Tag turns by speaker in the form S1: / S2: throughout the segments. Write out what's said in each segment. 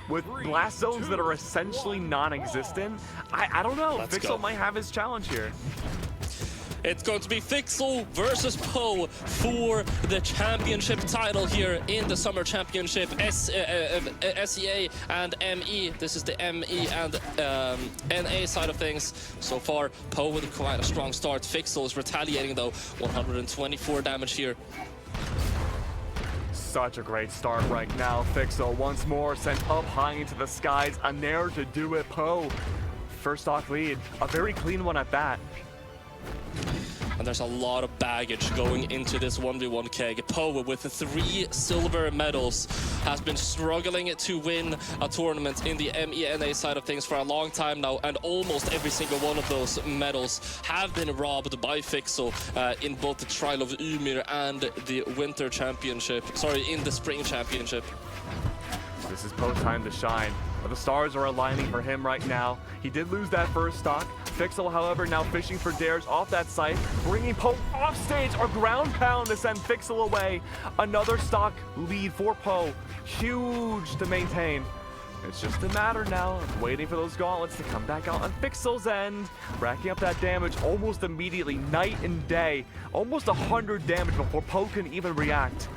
S1: with blast zones that are essentially non-existent, I don't know. Fixel might have his challenge here.
S2: It's going to be Fixel versus Poe for the championship title here in the Summer Championship, SEA and ME. This is the ME and NA side of things. So far, Poe with quite a strong start. Fixel is retaliating though, 124 damage here.
S1: Such a great start right now. Fixel once more sent up high into the skies. A nair to do it. Poe, first stock lead. A very clean one at that.
S2: And there's a lot of baggage going into this 1v1 keg. Poe, with 3 silver medals, has been struggling to win a tournament in the MENA side of things for a long time now, and almost every single one of those medals have been robbed by Fixel in both the Trial of Ymir and the Winter Championship. Sorry, in the Spring Championship.
S1: This is Poe's time to shine. The stars are aligning for him right now. He did lose that first stock. Fixel, however, now fishing for dares off that site, bringing Poe off stage. A ground pound to send Fixel away. Another stock lead for Poe. Huge to maintain. It's just a matter now of waiting for those gauntlets to come back out on Fixel's end. Racking up that damage almost immediately, night and day. Almost 100 damage before Poe can even react.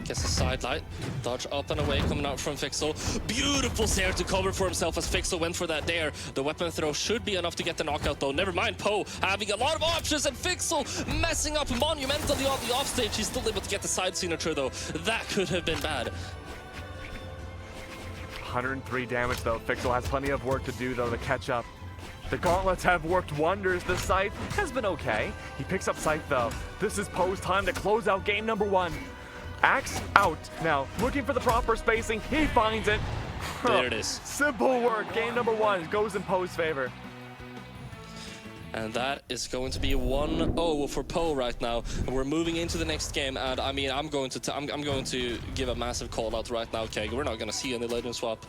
S2: Gets a side light, dodge up and away coming out from Fixel. Beautiful Sair to cover for himself as Fixel went for that dare. The weapon throw should be enough to get the knockout though. Never mind, Poe having a lot of options and Fixel messing up monumentally on the offstage. He's still able to get the side signature though. That could have been bad.
S1: 103 damage though. Fixel has plenty of work to do though to catch up. The gauntlets have worked wonders. The Scythe has been okay. He picks up Scythe though. This is Poe's time to close out game number 1. Axe out. Now, looking for the proper spacing. He finds it.
S2: There it is.
S1: Simple work. Game number 1 goes in Poe's favor.
S2: And that is going to be 1-0 for Poe right now. And we're moving into the next game. And I mean, I'm going to give a massive call out right now, Keg. We're not going to see any legend swap.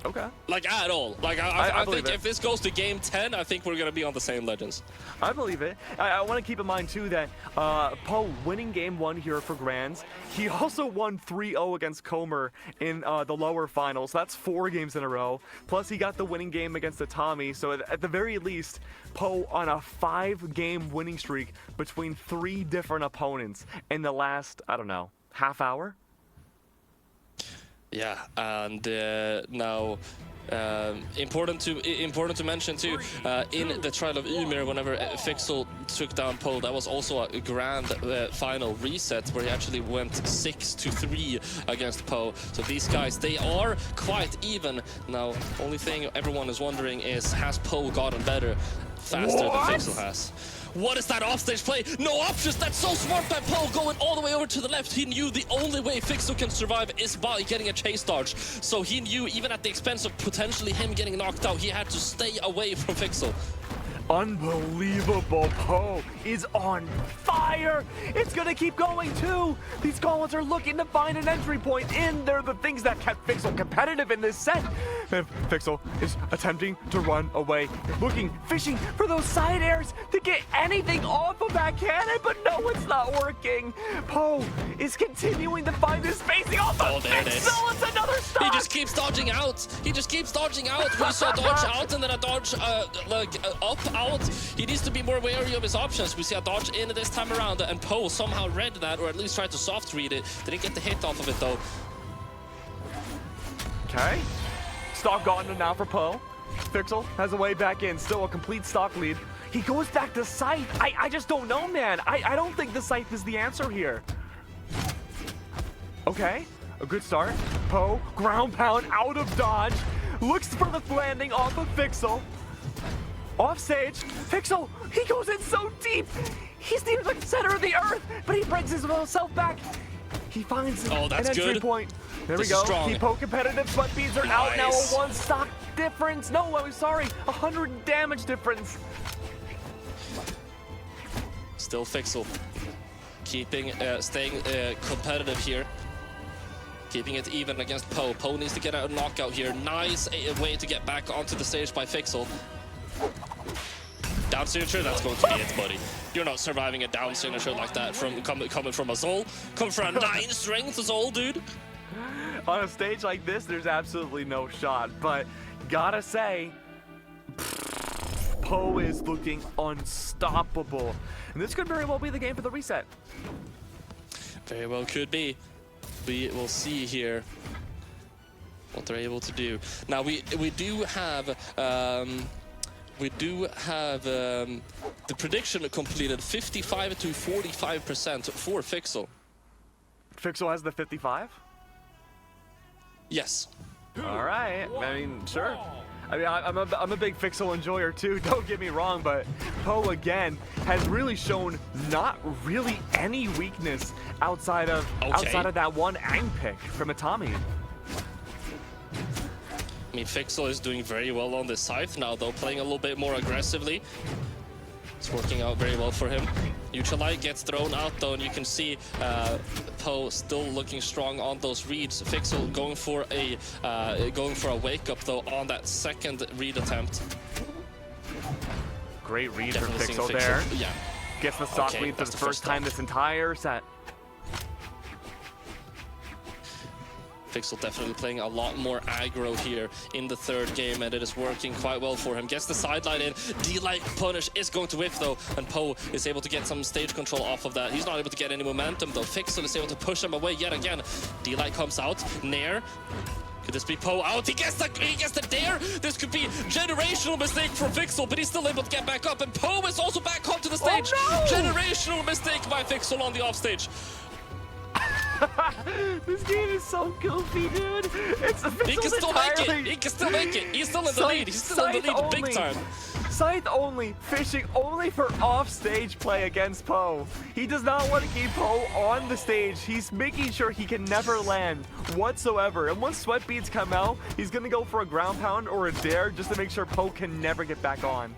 S1: Okay.
S2: Like, at all. Like, I think if this goes to game 10, I think we're going to be on the same legends.
S1: I believe it. I want to keep in mind, too, that Poe winning game 1 here for Grands. He also won 3-0 against Comer in the lower finals. That's 4 games in a row. Plus, he got the winning game against the Tommy. So, at the very least, Poe on a 5-game winning streak between 3 different opponents in the last, I don't know, half hour?
S2: Yeah, and now important to mention too, in the Trial of Ymir, whenever Fixel took down Poe, that was also a grand final reset where he actually went 6-3 against Poe. So these guys, they are quite even. Now, only thing everyone is wondering is, has Poe gotten better faster than Fixel has? What is that offstage play? No options! That's so smart by Poe, going all the way over to the left. He knew the only way Fixel can survive is by getting a chase dodge. So he knew, even at the expense of potentially him getting knocked out, he had to stay away from Fixel.
S1: Unbelievable. Poe is on fire. It's gonna keep going too. These gauntlets are looking to find an entry point in. They're the things that kept Fixel competitive in this set. And Fixel is attempting to run away, looking, fishing for those side airs to get anything off of that cannon, but no, it's not working. Poe is continuing to find his spacing off of Fixel. It's another stop.
S2: He just keeps dodging out. He just keeps dodging out. We saw dodge out and then a dodge up. Out. He needs to be more wary of his options. We see a dodge in this time around, and Poe somehow read that, or at least tried to soft read it. Didn't get the hit off of it though.
S1: Okay. Stock gotten now for Poe. Fixel has a way back in, still a complete stock lead. He goes back to Scythe. I just don't know, man. I don't think the Scythe is the answer here. Okay, a good start. Poe, ground pound out of dodge. Looks for the landing off of Fixel. Off stage, Fixel, he goes in so deep. He's near the center of the earth, but he brings himself back. He finds an entry point. There we go. Keep Poe competitive, but beads are out now. A 1 stock difference. No, I'm sorry, 100 damage difference.
S2: Still Fixel, staying competitive here. Keeping it even against Poe. Poe needs to get a knockout here. Nice way to get back onto the stage by Fixel. Down signature, that's going to be it, buddy. You're not surviving a down signature like that from coming from a Zol. Coming from a 9 strength Zol, dude.
S1: On a stage like this, there's absolutely no shot. But gotta say, Poe is looking unstoppable. And this could very well be the game for the reset.
S2: Very well could be. We will see here what they're able to do. Now we do have the prediction completed 55 to 45% for Fixel.
S1: Fixel has the 55?
S2: Yes.
S1: All right. I mean, sure. I mean, I'm a big Fixel enjoyer too, don't get me wrong, but Poe again has really shown not really any weakness outside of that one Ang pick from Atami.
S2: I mean, Fixel is doing very well on this scythe now, though, playing a little bit more aggressively. It's working out very well for him. Neutral light gets thrown out, though, and you can see Poe still looking strong on those reads. Fixel going for a wake up though on that second read attempt.
S1: Great read
S2: Definitely
S1: from Fixel there.
S2: Yeah.
S1: Gets the stock lead for the first time this entire set.
S2: Fixel definitely playing a lot more aggro here in the third game, and it is working quite well for him. Gets the sideline in. D-Light punish is going to whiff though, and Poe is able to get some stage control off of that. He's not able to get any momentum though. Fixel is able to push him away yet again. D-Light comes out. Nair. Could this be Poe out? He gets the dare! This could be generational mistake from Fixel, but he's still able to get back up, and Poe is also back onto the stage!
S1: Oh, no!
S2: Generational mistake by Fixel on the offstage.
S1: This game is so goofy, dude. It's
S2: He can still make it. He can still make it. He's still in the lead. He's still in the lead big time.
S1: Scythe only, fishing only for off-stage play against Poe. He does not want to keep Poe on the stage. He's making sure he can never land whatsoever. And once sweat beads come out, he's going to go for a ground pound or a dare just to make sure Poe can never get back on.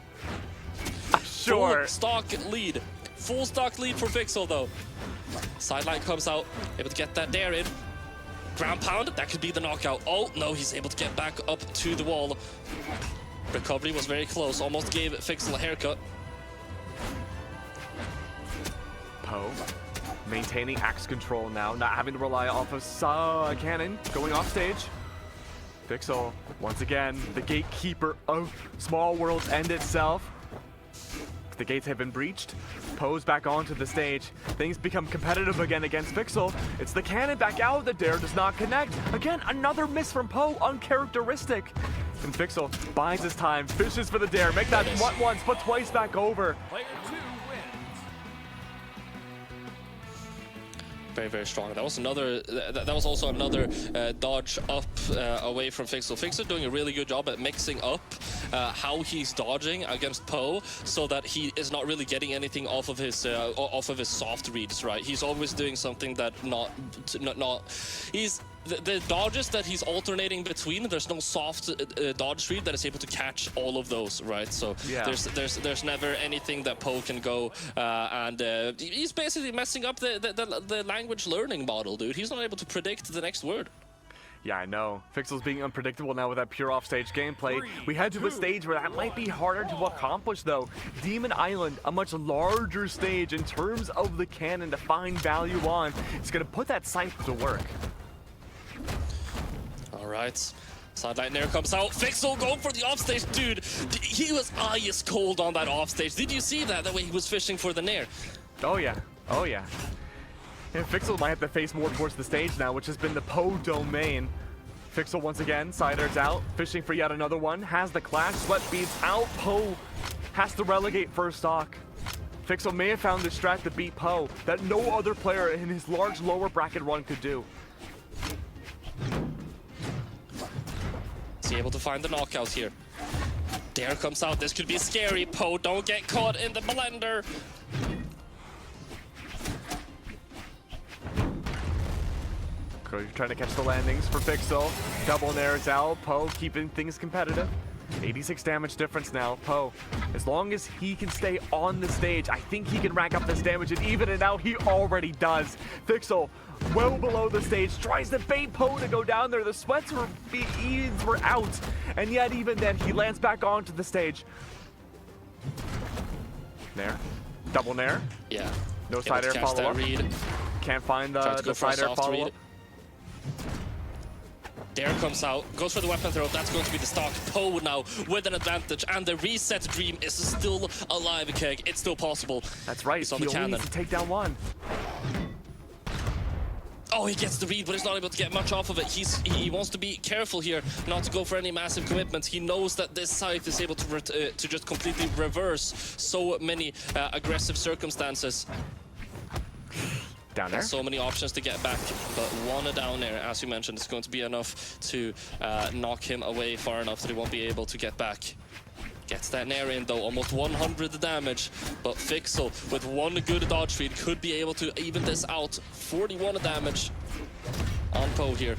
S1: Sure.
S2: Full stock lead. Full stock lead for Fixel, though. Sideline comes out, able to get that dare in. Ground pound, that could be the knockout. Oh, no, he's able to get back up to the wall. Recovery was very close, almost gave Fixel a haircut.
S1: Poe maintaining axe control now, not having to rely off of cannon, going off stage. Fixel, once again, the gatekeeper of Small World's End itself. The gates have been breached. Poe's back onto the stage. Things become competitive again against Fixel. It's the cannon back out. The dare does not connect. Again, another miss from Poe, uncharacteristic. And Fixel buys his time, fishes for the dare. Make that once, but twice back over.
S3: Player 2 wins.
S2: Very, very strong. That was another. That was also another dodge up away from Fixel. Fixel doing a really good job at mixing up how he's dodging against Poe, so that he is not really getting anything off of his soft reads. Right? He's always doing something that he's. The dodges that he's alternating between, there's no soft dodge read that is able to catch all of those, right? So
S1: yeah.
S2: there's never anything that Poe can go and he's basically messing up the language learning model, dude. He's not able to predict the next word.
S1: Yeah, I know. Fixel's being unpredictable now with that pure offstage gameplay. We head to a stage where that might be harder to accomplish, though. Demon Island, a much larger stage in terms of the cannon to find value on. It's going to put that scythe to work.
S2: All right. Sideline there comes out. Fixel going for the offstage, dude. He was ice cold on that offstage. Did you see that? The way he was fishing for the nair.
S1: Oh, yeah. Oh, yeah. And Fixel might have to face more towards the stage now, which has been the Poe domain. Fixel once again, siders out, fishing for yet another one. Has the clash, sweat beads out. Poe has to relegate first stock. Fixel may have found the strat to beat Poe that no other player in his large lower bracket run could do.
S2: Is he able to find the knockout here? Dare comes out. This could be scary. Poe, don't get caught in the blender.
S1: Trying to catch the landings for Fixel. Double nairs out. Poe keeping things competitive. 86 damage difference now. Poe, as long as he can stay on the stage, I think he can rack up this damage and even it out. He already does. Fixel, well below the stage, tries to bait Poe to go down there. The sweats were out, and yet even then he lands back onto the stage. Nair, double nair.
S2: Yeah.
S1: No side air follow up.
S2: Read.
S1: Can't find the side air follow up.
S2: Dare comes out, goes for the weapon throw. That's going to be the stock. Poe now with an advantage, and the reset dream is still alive, Keg. It's still possible.
S1: That's right.
S2: He's on
S1: He
S2: the
S1: only
S2: cannon.
S1: needs to take down one.
S2: Oh, he gets the read, but he's not able to get much off of it. He wants to be careful here, not to go for any massive commitments. He knows that this scythe is able to just completely reverse so many aggressive circumstances.
S1: Down there.
S2: So many options to get back, but one down there, as you mentioned, is going to be enough to knock him away far enough that he won't be able to get back. Gets that nair in though, almost 100 damage, but Fixel with one good dodge read could be able to even this out. 41 damage on Poe here.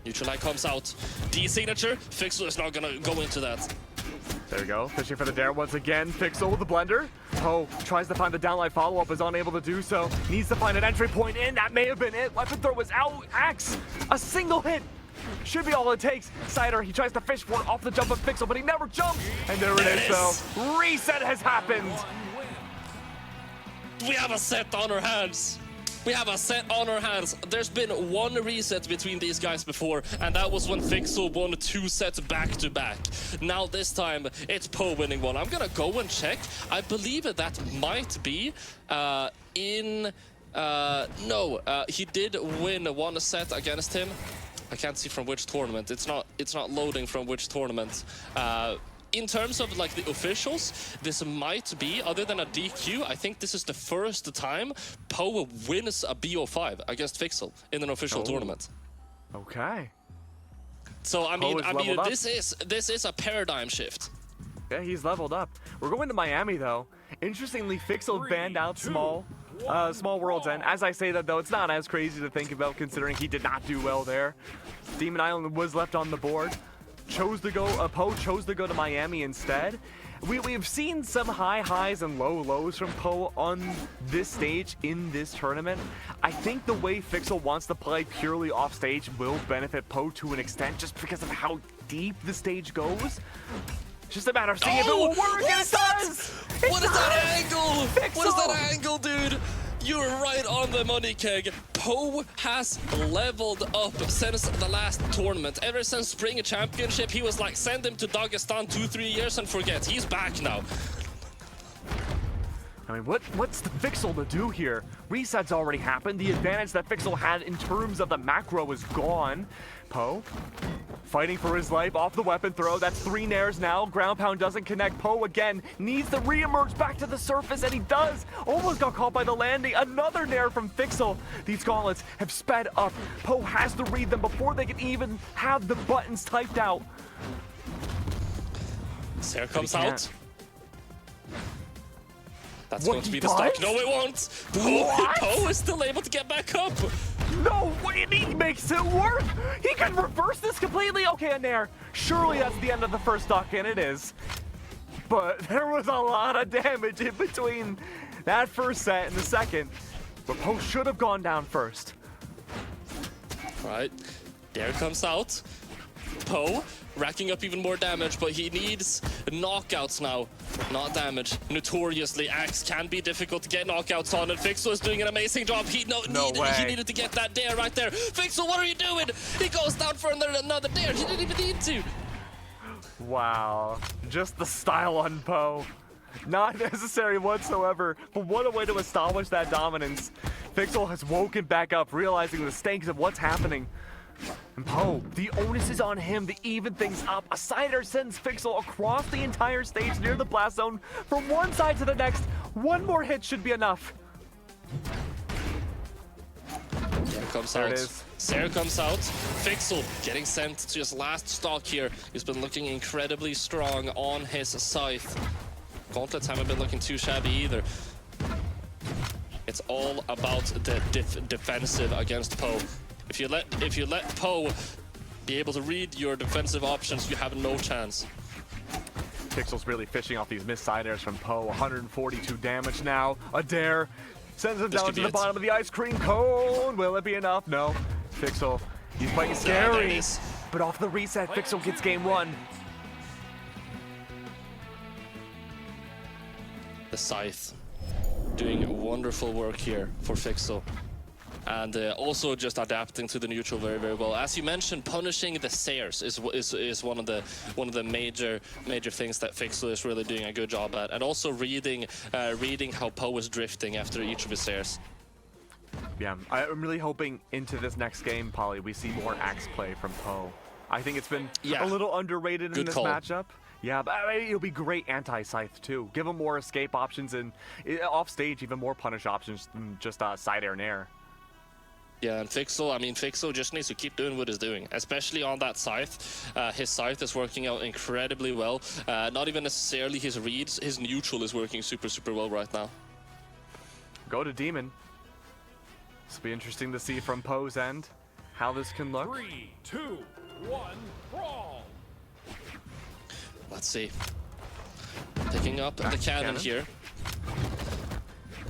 S2: Neutral light comes out. D signature, Fixel is not gonna go into that.
S1: There we go, fishing for the dare once again. Fixel with the blender. Poe tries to find the downlight follow-up, is unable to do so. Needs to find an entry point in, that may have been it. Weapon throw was out, Axe, a single hit. Should be all it takes. Cider, he tries to fish for it off the jump of Fixel, but he never jumps. And there it is, though. Reset has happened.
S2: We have a set on our hands. We have a set on our hands. There's been one reset between these guys before, and that was when Fixel won 2 sets back-to-back. Now this time, it's Poe winning one. I'm gonna go and check. I believe that might be he did win 1 set against him. I can't see from which tournament. It's not loading from which tournament. In terms of like the officials, this might be, other than a DQ, I think this is the first time Poe wins a BO5 against Fixel in an official tournament.
S1: Okay.
S2: So I mean,
S1: this
S2: this is a paradigm shift.
S1: Yeah, he's leveled up. We're going to Miami though. Interestingly, Fixel banned out Small World's End. As I say that though, it's not as crazy to think about considering he did not do well there. Demon Island was left on the board. Poe chose to go to Miami instead. We've seen some high highs and low lows from Poe on this stage in this tournament. I think the way Fixel wants to play purely off stage will benefit Poe to an extent just because of how deep the stage goes. It's just a matter of seeing if it will work, and it does!
S2: What is that angle?
S1: Fixel!
S2: What is that angle, dude? You're right on the money, Keg. Poe has leveled up since the last tournament. Ever since Spring Championship, he was like, send him to Dagestan 2-3 years and forget. He's back now.
S1: I mean, what's the Fixel to do here? Reset's already happened. The advantage that Fixel had in terms of the macro is gone. Poe fighting for his life off the weapon throw. That's 3 nairs now. Ground pound doesn't connect. Poe again needs to re-emerge back to the surface, and he does. Almost got caught by the landing. Another nair from Fixel. These gauntlets have sped up. Poe has to read them before they can even have the buttons typed out.
S2: Sarah comes out. That's
S1: What,
S2: going to be
S1: he
S2: the stock.
S1: does?
S2: No, it won't. Poe is still able to get back up.
S1: No way, he makes it work! He can reverse this completely! Okay, a nair. Surely that's the end of the first stock, and it is. But there was a lot of damage in between that first set and the second. But Poe should have gone down first.
S2: Right, there comes out. Poe racking up even more damage, but he needs knockouts now, not damage. Notoriously, Axe can be difficult to get knockouts on, and Fixel is doing an amazing job. He needed to get that dare right there. Fixel, what are you doing? He goes down for another dare. He didn't even need to.
S1: Wow, just the style on Poe. Not necessary whatsoever, but what a way to establish that dominance. Fixel has woken back up, realizing the stakes of what's happening. And Poe, the onus is on him to even things up. A Cider sends Fixel across the entire stage near the blast zone from one side to the next. One more hit should be enough.
S2: Sarah comes
S1: There
S2: out.
S1: it is.
S2: Sarah comes out. Fixel getting sent to his last stock here. He's been looking incredibly strong on his scythe. Gauntlets haven't been looking too shabby either. It's all about the defensive against Poe. If you let Poe be able to read your defensive options, you have no chance.
S1: Fixel's really fishing off these missed side airs from Poe. 142 damage now. A dare sends him down to the bottom of the ice cream cone. Will it be enough? No. Fixel, he's playing scary. But off the reset, Fixel gets game 1.
S2: The scythe doing wonderful work here for Fixel. and also just adapting to the neutral very, very well. As you mentioned, punishing the Sayers is one of the major things that Fixel is really doing a good job at, and also reading how Poe is drifting after each of his Sayers.
S1: Yeah, I'm really hoping into this next game, Polly, we see more axe play from Poe. I think it's been a little underrated in this matchup. Yeah, but it'll be great anti-scythe too. Give him more escape options and off stage, even more punish options than just side air and air.
S2: Yeah, and Fixel, I mean, Fixel just needs to keep doing what he's doing, especially on that scythe. His scythe is working out incredibly well. Not even necessarily his reads, his neutral is working super, super well right now.
S1: Go to Demon. This will be interesting to see from Poe's end how this can look.
S3: 3, 2, 1, brawl!
S2: Let's see. Picking up the cannon here.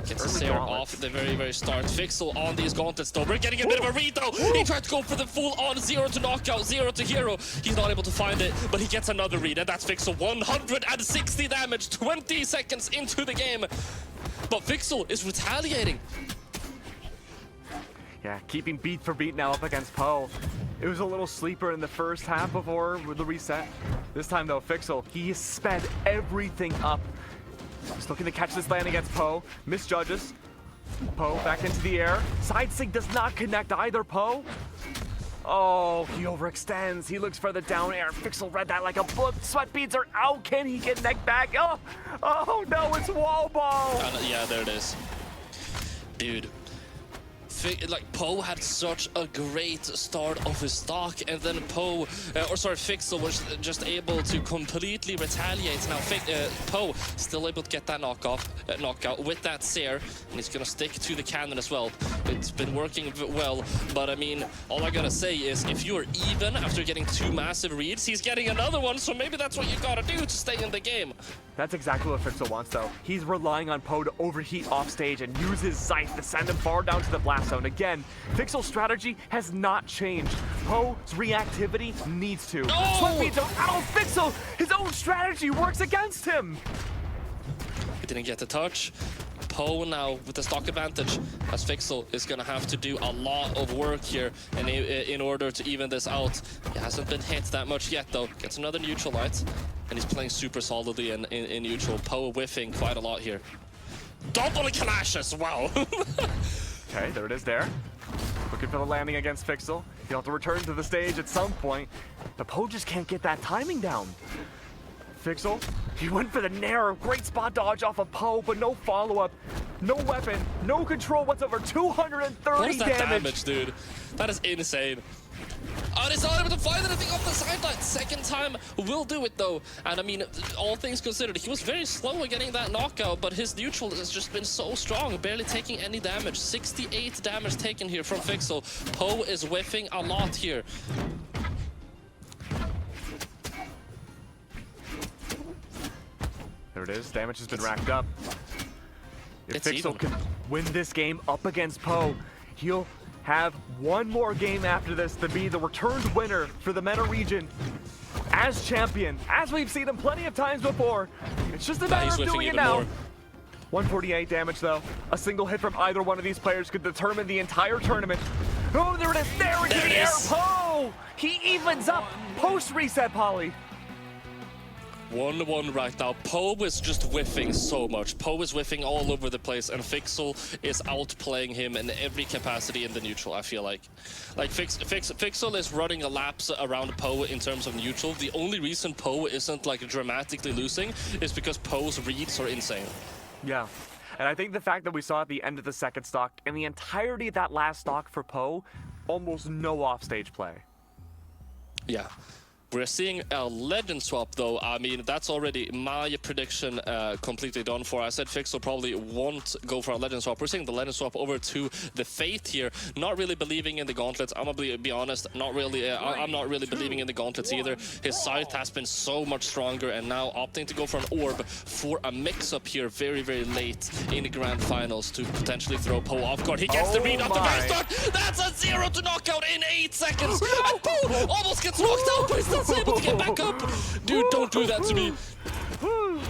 S2: Gets the Sayer off at the very, very start. Fixel on these gauntlets though. We're getting a bit of a read though. He tried to go for the full on 0 to knockout, 0 to hero. He's not able to find it, but he gets another read, and that's Fixel. 160 damage, 20 seconds into the game. But Fixel is retaliating.
S1: Yeah, keeping beat for beat now up against Poe. It was a little sleeper in the first half before the reset. This time though, Fixel, he sped everything up. He's looking to catch this land against Poe. Misjudges. Poe back into the air. Side sync does not connect either, Poe. Oh, he overextends. He looks for the down air. Fixel read that like a book. Sweat beads are out. Can he get neck back? Oh no, it's wall ball.
S2: Yeah, there it is. Dude. Like, Poe had such a great start of his stock, and then Fixel was just able to completely retaliate. Now Poe still able to get that knockout with that Seer, and he's gonna stick to the cannon as well. It's been working well, but I mean, all I gotta say is if you're even after getting 2 massive reads, he's getting another one, so maybe that's what you gotta do to stay in the game.
S1: That's exactly what Fixel wants though. He's relying on Poe to overheat off stage and use his scythe to send him far down to the blast zone. Again, Fixel's strategy has not changed. Poe's reactivity needs to.
S2: No!
S1: Sweat beads are out. Fixel, his own strategy works against him.
S2: He didn't get the touch. Poe now with the stock advantage, as Fixel is gonna have to do a lot of work here in order to even this out. He hasn't been hit that much yet though. Gets another neutral light, and he's playing super solidly in neutral. Poe whiffing quite a lot here. Double clash as well.
S1: Okay, there it is there. Looking for the landing against Fixel. He'll have to return to the stage at some point. But Poe just can't get that timing down. Fixel, he went for the nair. Great spot dodge off of Poe, but no follow-up. No weapon, no control whatsoever. 230
S2: what is that damage, dude? That is insane. Oh, he's not able to find anything off the sideline. Second time will do it though. And I mean, all things considered, he was very slow at getting that knockout, but his neutral has just been so strong, barely taking any damage. 68 damage taken here from Fixel. Poe is whiffing a lot here.
S1: There it is. Damage has been racked up. If Fixel can win this game up against Poe, he'll have one more game after this to be the returned winner for the meta region as champion, as we've seen him plenty of times before. It's just a matter of doing it now. 148 damage though. A single hit from either one of these players could determine the entire tournament. Oh, there it is. There into the air. Poe! He evens up post-reset, Polly.
S2: 1-1 right now. Poe is just whiffing so much. Poe is whiffing all over the place, and Fixel is outplaying him in every capacity in the neutral, I feel like. Like, Fixel is running a laps around Poe in terms of neutral. The only reason Poe isn't, like, dramatically losing is because Poe's reads are insane.
S1: Yeah. And I think the fact that we saw at the end of the second stock, and the entirety of that last stock for Poe, almost no offstage play.
S2: Yeah. We're seeing a legend swap though. I mean, that's already my prediction completely done for. I said Fixel probably won't go for a legend swap. We're seeing the legend swap over to the Faith here. Not really believing in the gauntlets. I'm gonna be honest, not really. I'm not really believing in the gauntlets either. His scythe has been so much stronger, and now opting to go for an orb for a mix-up here very, very late in the grand finals to potentially throw Poe off guard. He gets the read off the very start. That's a 0 to knockout in 8 seconds. And Poe almost gets knocked out, but he's still able to get back up. Dude, don't do that to me.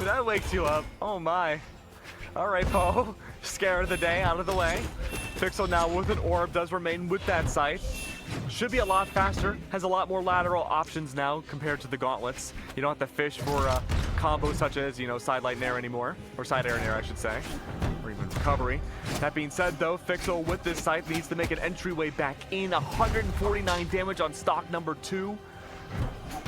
S1: That wakes you up. Oh my. All right, Poe. Scare of the day out of the way. Fixel now with an orb does remain with that sight. Should be a lot faster, has a lot more lateral options now compared to the gauntlets. You don't have to fish for combos such as, you know, side light nair anymore, or side air nair I should say, or even recovery. That being said though, Fixel with this sight needs to make an entryway back in. 149 damage on stock number 2.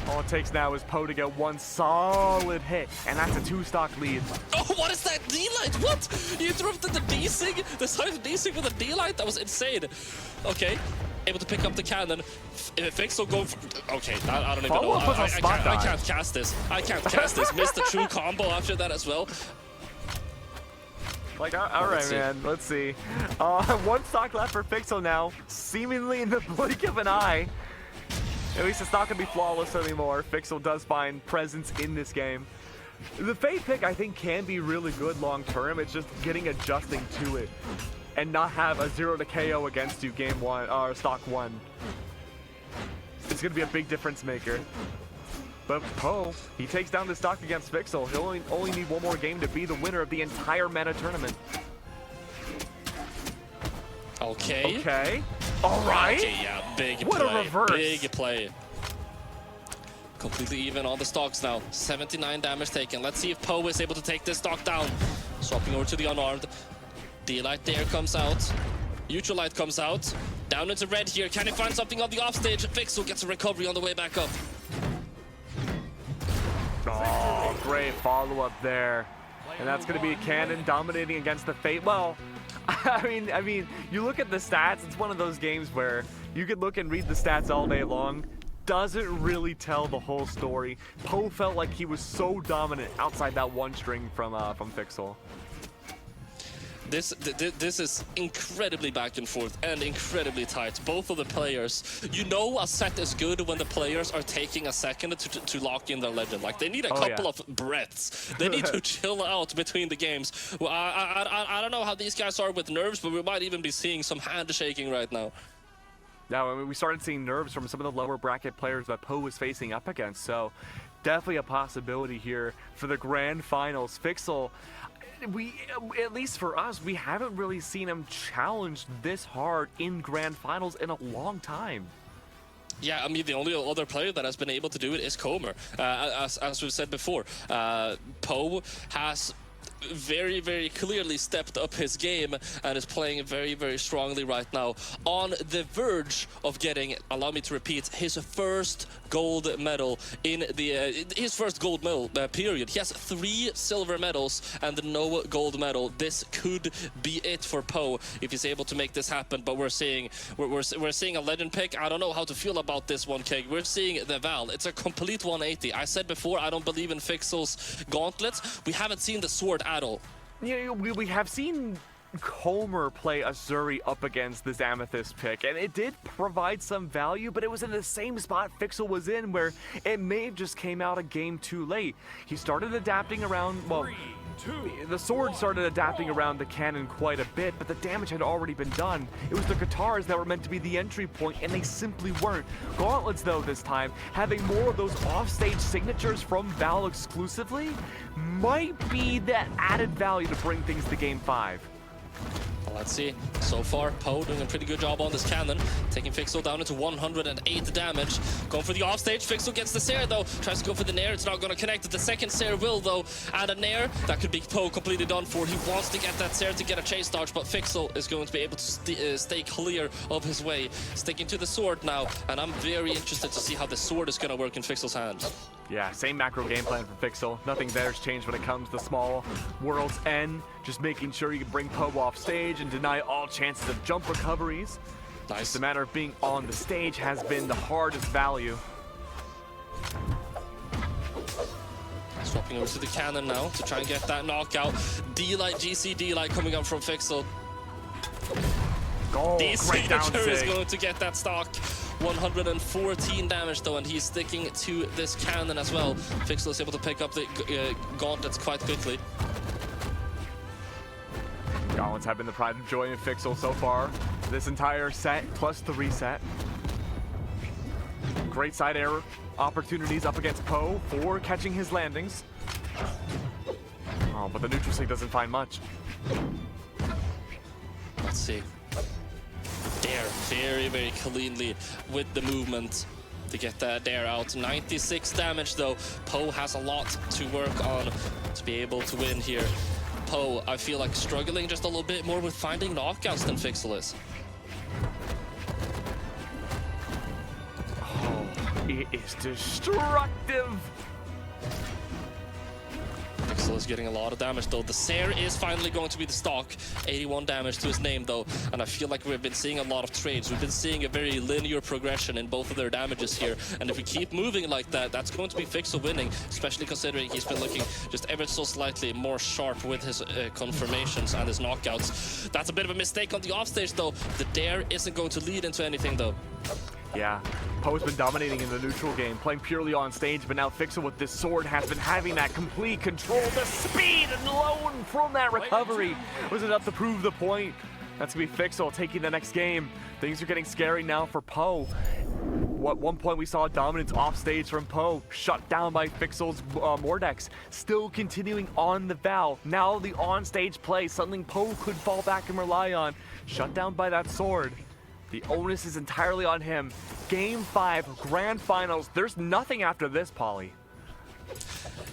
S1: All it takes now is Poe to get one solid hit, and that's a 2-stock lead.
S2: Oh, what is that D-light? What? You interrupted the D-Sig? The side of D-Sig with a D-light? That was insane. Okay, able to pick up the cannon. Fixel go for... Okay, I don't even know. I can't cast this. I can't cast this. Missed the true combo after that as well.
S1: Like, all right, man. Let's see. 1 stock left for Fixel now, seemingly in the blink of an eye. At least it's not going to be flawless anymore. Fixel does find presence in this game. The Fate pick, I think, can be really good long term. It's just adjusting to it and not have a 0 to KO against you game 1 or stock 1. It's going to be a big difference maker. But Poe, he takes down the stock against Fixel. He'll only need 1 more game to be the winner of the entire meta tournament.
S2: Okay.
S1: Okay. All right.
S2: Okay, yeah, big
S1: what
S2: play.
S1: A reverse.
S2: Big play. Completely even on the stocks now. 79 damage taken. Let's see if Poe is able to take this stock down. Swapping over to the unarmed. D-light there comes out. Neutral light comes out. Down into red here. Can he find something on the offstage? Fixel gets a recovery on the way back up.
S1: Oh, great follow-up there. And that's going to be a cannon dominating against the Fate. Well, I mean, you look at the stats, it's one of those games where you could look and read the stats all day long. Doesn't really tell the whole story. Poe felt like he was so dominant outside that 1 string from Fixel.
S2: This is incredibly back and forth and incredibly tight. Both of the players, you know a set is good when the players are taking a second to lock in their legend. Like, they need a couple of breaths. They need to chill out between the games. Well, I don't know how these guys are with nerves, but we might even be seeing some handshaking right now.
S1: Now, I mean, we started seeing nerves from some of the lower bracket players that Poe was facing up against, so definitely a possibility here for the grand finals. Fixel, at least for us, we haven't really seen him challenged this hard in grand finals in a long time.
S2: Yeah, I mean, the only other player that has been able to do it is Comer. As we've said before, Poe has very, very clearly stepped up his game and is playing very, very strongly right now. On the verge of getting, allow me to repeat, his first gold medal in the his first gold medal period. He has 3 silver medals and no gold medal. This could be it for Poe if he's able to make this happen. But we're seeing a legend pick. I don't know how to feel about this one, Keg. We're seeing the Val. It's a complete 180. I said before, I don't believe in Fixel's gauntlets. We haven't seen the sword at all.
S1: Yeah, we have seen Comer play Azuri up against this Amethyst pick, and it did provide some value, but it was in the same spot Fixel was in, where it may have just came out a game too late. He started adapting around, well, the sword started adapting around the cannon quite a bit, but the damage had already been done. It was the guitars that were meant to be the entry point, and they simply weren't. Gauntlets, though, this time, having more of those offstage signatures from Val exclusively, might be that added value to bring things to Game 5.
S2: Let's see. So far, Poe doing a pretty good job on this cannon, taking Fixel down into 108 damage. Going for the offstage. Fixel gets the Sair, though. Tries to go for the Nair. It's not going to connect. The second Sair will, though. And a Nair, that could be Poe completely done for. He wants to get that Sair to get a chase dodge, but Fixel is going to be able to stay clear of his way. Sticking to the sword now, and I'm very interested to see how the sword is going to work in Fixel's hand.
S1: Yeah, same macro game plan for Fixel. Nothing there's changed when it comes to small World's End. Just making sure you can bring Poe off stage and deny all chances of jump recoveries.
S2: Nice.
S1: Just a matter of being on the stage has been the hardest value.
S2: Swapping over to the cannon now to try and get that knockout. D-Light, GC D-Light coming up from Fixel.
S1: Oh,
S2: The
S1: great down
S2: signature is
S1: sig.
S2: going to get that stock. 114 damage though, and he's sticking to this cannon as well. Fixel is able to pick up the gauntlets quite quickly.
S1: Gauntlets have been the pride and joy of Fixel so far. This entire set, plus the reset. Great side air opportunities up against Poe for catching his landings. Oh, but the neutral sig doesn't find much.
S2: Let's see. Dare very, very cleanly with the movement to get that Dare out. 96 damage though. Poe has a lot to work on to be able to win here. Poe, I feel like struggling just a little bit more with finding knockouts than Fixel is.
S1: Oh, it is destructive.
S2: Fixel is getting a lot of damage though. The Sair is finally going to be the stock. 81 damage to his name though. And I feel like we've been seeing a lot of trades. We've been seeing a very linear progression in both of their damages here. And if we keep moving like that, that's going to be Fixel winning, especially considering he's been looking just ever so slightly more sharp with his confirmations and his knockouts. That's a bit of a mistake on the offstage though. The Dare isn't going to lead into anything though.
S1: Yeah, Poe's been dominating in the neutral game, playing purely on stage, but now Fixel with this sword has been having that complete control. The speed alone from that recovery was enough to prove the point. That's gonna be Fixel taking the next game. Things are getting scary now for Poe. At one point we saw dominance off stage from Poe, shut down by Fixel's Mordex, still continuing on the Val. Now the on-stage play, something Poe could fall back and rely on, shut down by that sword. The onus is entirely on him. Game 5, Grand Finals. There's nothing after this, Polly.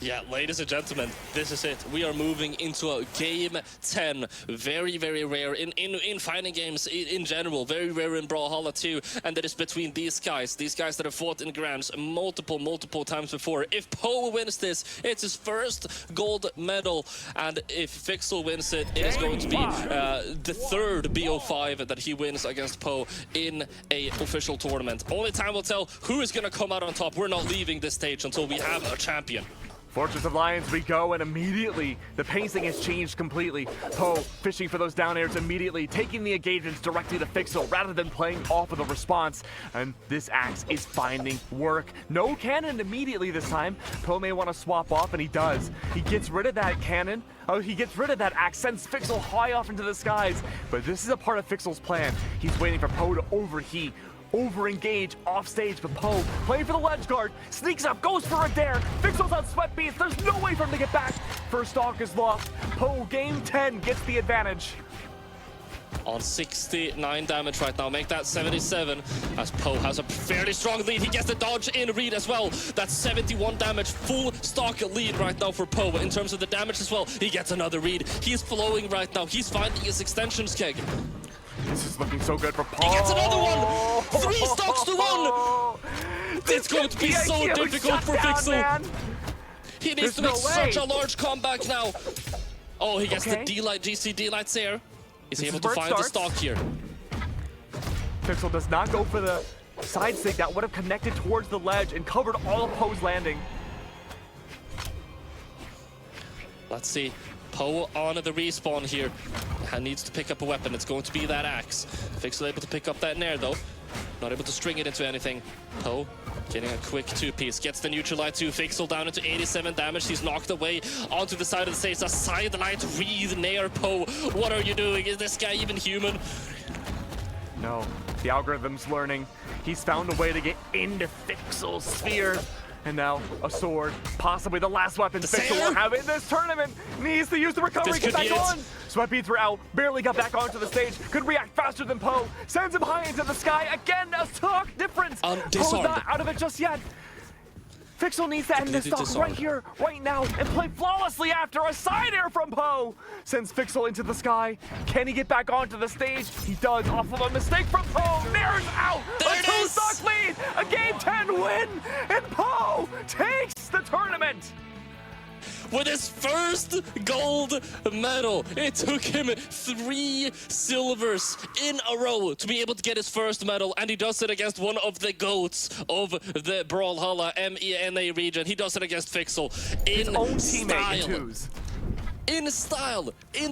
S2: Yeah, ladies and gentlemen, this is it. We are moving into a Game 10. Very, very rare in fighting games in general. Very rare in Brawlhalla too. And that is between these guys that have fought in Grands multiple times before. If Poe wins this, it's his first gold medal. And if Fixel wins it, it is going to be the third BO5 that he wins against Poe in a official tournament. Only time will tell who is going to come out on top. We're not leaving this stage until we have a champion.
S1: Fortress of Lions we go, and immediately the pacing has changed completely. Poe fishing for those down airs immediately, taking the engagements directly to Fixel rather than playing off of the response. And this axe is finding work. No cannon immediately this time. Poe may want to swap off, and he does. He gets rid of that cannon. Oh, he gets rid of that axe, sends Fixel high off into the skies. But this is a part of Fixel's plan. He's waiting for Poe to overheat, over-engage off stage, but Poe playing for the ledge guard, sneaks up, goes for a Dare. Fixel's on sweat beats. There's no way for him to get back. First stock is lost. Poe, game 10, gets the advantage.
S2: On 69 damage right now, make that 77, as Poe has a fairly strong lead. He gets the dodge in read as well. That's 71 damage, full stock lead right now for Poe in terms of the damage as well. He gets another read. He's flowing right now. He's finding his extensions keg.
S1: This is looking so good for Poe.
S2: He gets another one! 3 stocks to 1! It's going to be so difficult for Fixel. He needs to make such a large comeback now. Oh, he gets the D-Light, GC D-Light Sair. He's able to find the stock here.
S1: Fixel does not go for the side stick that would have connected towards the ledge and covered all of Poe's landing.
S2: Let's see. Poe on the respawn here. And needs to pick up a weapon. It's going to be that axe. Fixel able to pick up that Nair though. Not able to string it into anything. Poe getting a quick 2-piece. Gets the neutralite to Fixel down into 87 damage. He's knocked away onto the side of the stage. A sidelight read Nair. Poe, what are you doing? Is this guy even human?
S1: No, the algorithm's learning. He's found a way to get into Fixel's sphere. And now a sword, possibly the last weapon Fixel will have in this tournament. Needs to use the recovery, get back on. Sweat beats were out, barely got back onto the stage. Could react faster than Poe. Sends him high into the sky. Again, a stock difference. Poe's not out of it just yet. Fixel needs to end this stock right here, right now, and play flawlessly after a side air from Poe. Sends Fixel into the sky. Can he get back onto the stage? He does, off of a mistake from Poe. Nair's out.
S2: There
S1: a 2-stock lead. A game 10 win. And Poe takes the tournament.
S2: With his first gold medal. It took him 3 silvers in a row to be able to get his first medal, and he does it against one of the GOATs of the Brawlhalla MENA region. He does it against Fixel in
S1: his own
S2: style.
S1: teammate in twos.
S2: In style. In